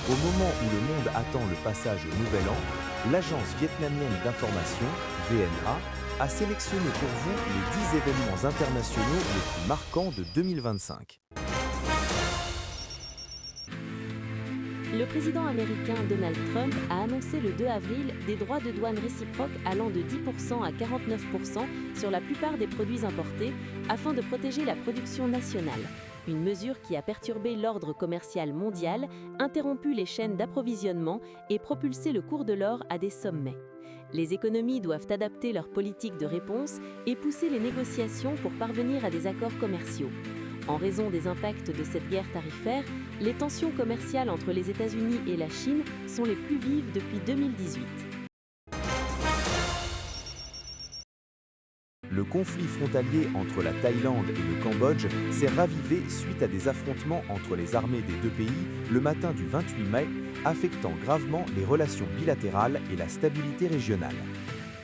Au moment où le monde attend le passage au Nouvel An, l'agence vietnamienne d'information, VNA, a sélectionné pour vous les 10 événements internationaux les plus marquants de 2025. Le président américain Donald Trump a annoncé le 2 avril des droits de douane réciproques allant de 10% à 49% sur la plupart des produits importés afin de protéger la production nationale. Une mesure qui a perturbé l'ordre commercial mondial, interrompu les chaînes d'approvisionnement et propulsé le cours de l'or à des sommets. Les économies doivent adapter leur politique de réponse et pousser les négociations pour parvenir à des accords commerciaux. En raison des impacts de cette guerre tarifaire, les tensions commerciales entre les États-Unis et la Chine sont les plus vives depuis 2018. Le conflit frontalier entre la Thaïlande et le Cambodge s'est ravivé suite à des affrontements entre les armées des deux pays le matin du 28 mai, affectant gravement les relations bilatérales et la stabilité régionale.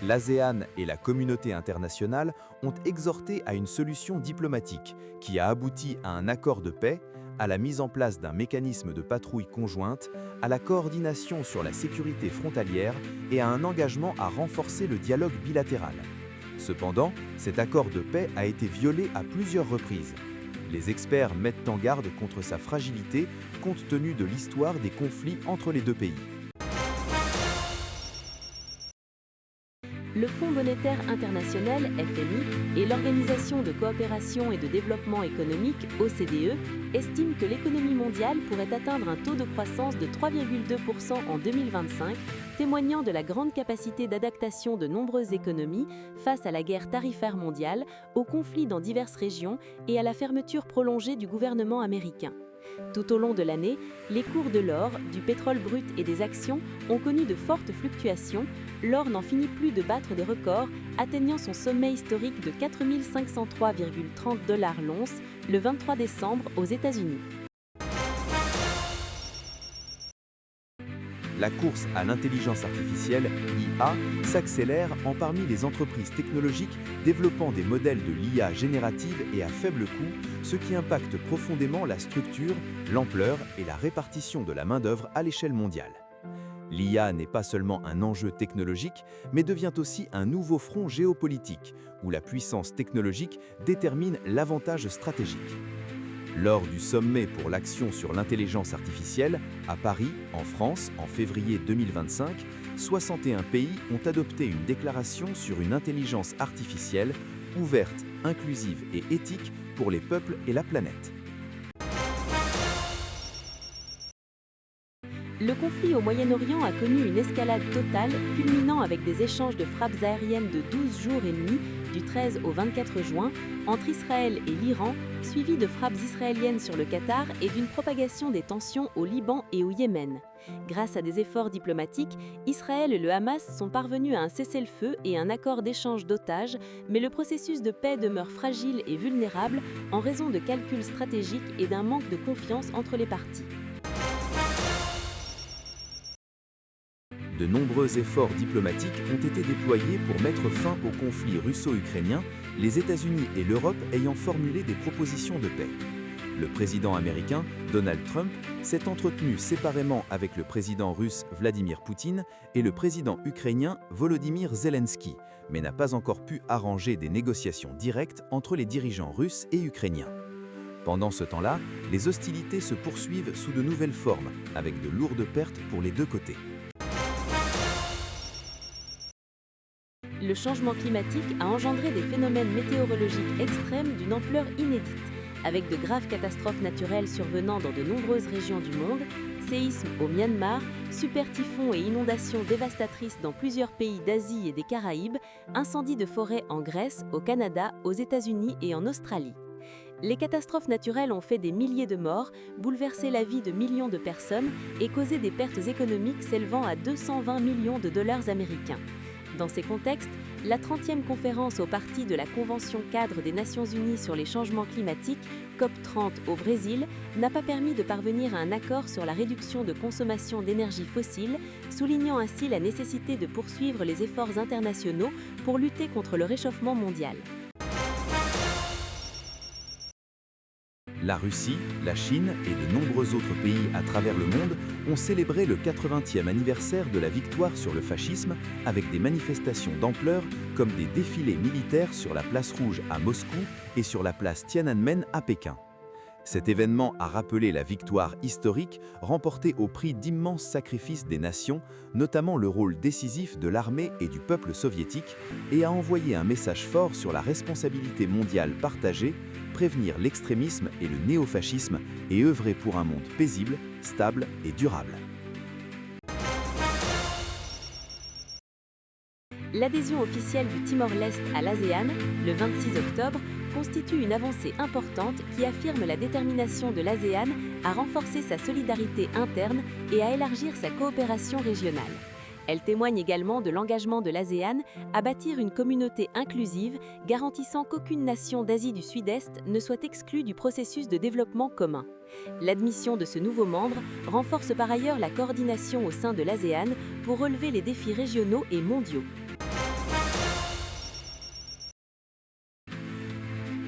L'ASEAN et la communauté internationale ont exhorté à une solution diplomatique qui a abouti à un accord de paix, à la mise en place d'un mécanisme de patrouille conjointe, à la coordination sur la sécurité frontalière et à un engagement à renforcer le dialogue bilatéral. Cependant, cet accord de paix a été violé à plusieurs reprises. Les experts mettent en garde contre sa fragilité compte tenu de l'histoire des conflits entre les deux pays. Le Fonds monétaire international, FMI, et l'Organisation de coopération et de développement économique, OCDE, estiment que l'économie mondiale pourrait atteindre un taux de croissance de 3,2% en 2025, témoignant de la grande capacité d'adaptation de nombreuses économies face à la guerre tarifaire mondiale, aux conflits dans diverses régions et à la fermeture prolongée du gouvernement américain. Tout au long de l'année, les cours de l'or, du pétrole brut et des actions ont connu de fortes fluctuations. L'or n'en finit plus de battre des records, atteignant son sommet historique de 4 503,30 $ l'once le 23 décembre aux États-Unis. La course à l'intelligence artificielle, IA, s'accélère parmi les entreprises technologiques développant des modèles de l'IA générative et à faible coût, ce qui impacte profondément la structure, l'ampleur et la répartition de la main-d'œuvre à l'échelle mondiale. L'IA n'est pas seulement un enjeu technologique, mais devient aussi un nouveau front géopolitique, où la puissance technologique détermine l'avantage stratégique. Lors du sommet pour l'action sur l'intelligence artificielle, à Paris, en France, en février 2025, 61 pays ont adopté une déclaration sur une intelligence artificielle ouverte, inclusive et éthique pour les peuples et la planète. Le conflit au Moyen-Orient a connu une escalade totale, culminant avec des échanges de frappes aériennes de 12 jours et demi, du 13 au 24 juin, entre Israël et l'Iran, suivies de frappes israéliennes sur le Qatar et d'une propagation des tensions au Liban et au Yémen. Grâce à des efforts diplomatiques, Israël et le Hamas sont parvenus à un cessez-le-feu et un accord d'échange d'otages, mais le processus de paix demeure fragile et vulnérable en raison de calculs stratégiques et d'un manque de confiance entre les parties. De nombreux efforts diplomatiques ont été déployés pour mettre fin au conflit russo-ukrainien, les États-Unis et l'Europe ayant formulé des propositions de paix. Le président américain, Donald Trump, s'est entretenu séparément avec le président russe Vladimir Poutine et le président ukrainien Volodymyr Zelensky, mais n'a pas encore pu arranger des négociations directes entre les dirigeants russes et ukrainiens. Pendant ce temps-là, les hostilités se poursuivent sous de nouvelles formes, avec de lourdes pertes pour les deux côtés. Le changement climatique a engendré des phénomènes météorologiques extrêmes d'une ampleur inédite, avec de graves catastrophes naturelles survenant dans de nombreuses régions du monde, séismes au Myanmar, super typhons et inondations dévastatrices dans plusieurs pays d'Asie et des Caraïbes, incendies de forêt en Grèce, au Canada, aux États-Unis et en Australie. Les catastrophes naturelles ont fait des milliers de morts, bouleversé la vie de millions de personnes et causé des pertes économiques s'élevant à 220 millions de dollars américains. Dans ces contextes, la 30e conférence aux parties de la Convention cadre des Nations Unies sur les changements climatiques, COP30 au Brésil, n'a pas permis de parvenir à un accord sur la réduction de consommation d'énergie fossile, soulignant ainsi la nécessité de poursuivre les efforts internationaux pour lutter contre le réchauffement mondial. La Russie, la Chine et de nombreux autres pays à travers le monde ont célébré le 80e anniversaire de la victoire sur le fascisme avec des manifestations d'ampleur comme des défilés militaires sur la place Rouge à Moscou et sur la place Tiananmen à Pékin. Cet événement a rappelé la victoire historique remportée au prix d'immenses sacrifices des nations, notamment le rôle décisif de l'armée et du peuple soviétique, et a envoyé un message fort sur la responsabilité mondiale partagée, prévenir l'extrémisme et le néofascisme et œuvrer pour un monde paisible, stable et durable. L'adhésion officielle du Timor-Leste à l'ASEAN, le 26 octobre, constitue une avancée importante qui affirme la détermination de l'ASEAN à renforcer sa solidarité interne et à élargir sa coopération régionale. Elle témoigne également de l'engagement de l'ASEAN à bâtir une communauté inclusive garantissant qu'aucune nation d'Asie du Sud-Est ne soit exclue du processus de développement commun. L'admission de ce nouveau membre renforce par ailleurs la coordination au sein de l'ASEAN pour relever les défis régionaux et mondiaux.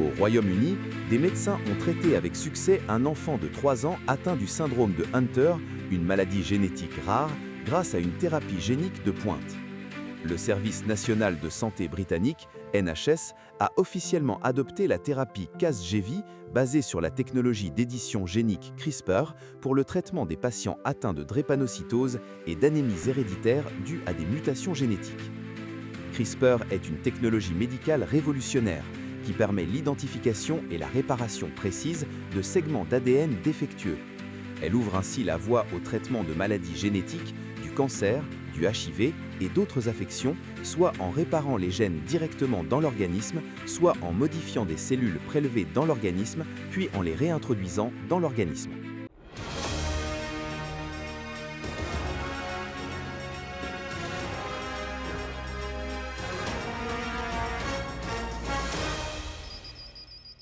Au Royaume-Uni, des médecins ont traité avec succès un enfant de 3 ans atteint du syndrome de Hunter, une maladie génétique rare, grâce à une thérapie génique de pointe. Le Service national de santé britannique, NHS, a officiellement adopté la thérapie Casgevy, basée sur la technologie d'édition génique CRISPR, pour le traitement des patients atteints de drépanocytose et d'anémies héréditaires dues à des mutations génétiques. CRISPR est une technologie médicale révolutionnaire qui permet l'identification et la réparation précise de segments d'ADN défectueux. Elle ouvre ainsi la voie au traitement de maladies génétiques, du cancer, du HIV et d'autres affections, soit en réparant les gènes directement dans l'organisme, soit en modifiant des cellules prélevées dans l'organisme, puis en les réintroduisant dans l'organisme.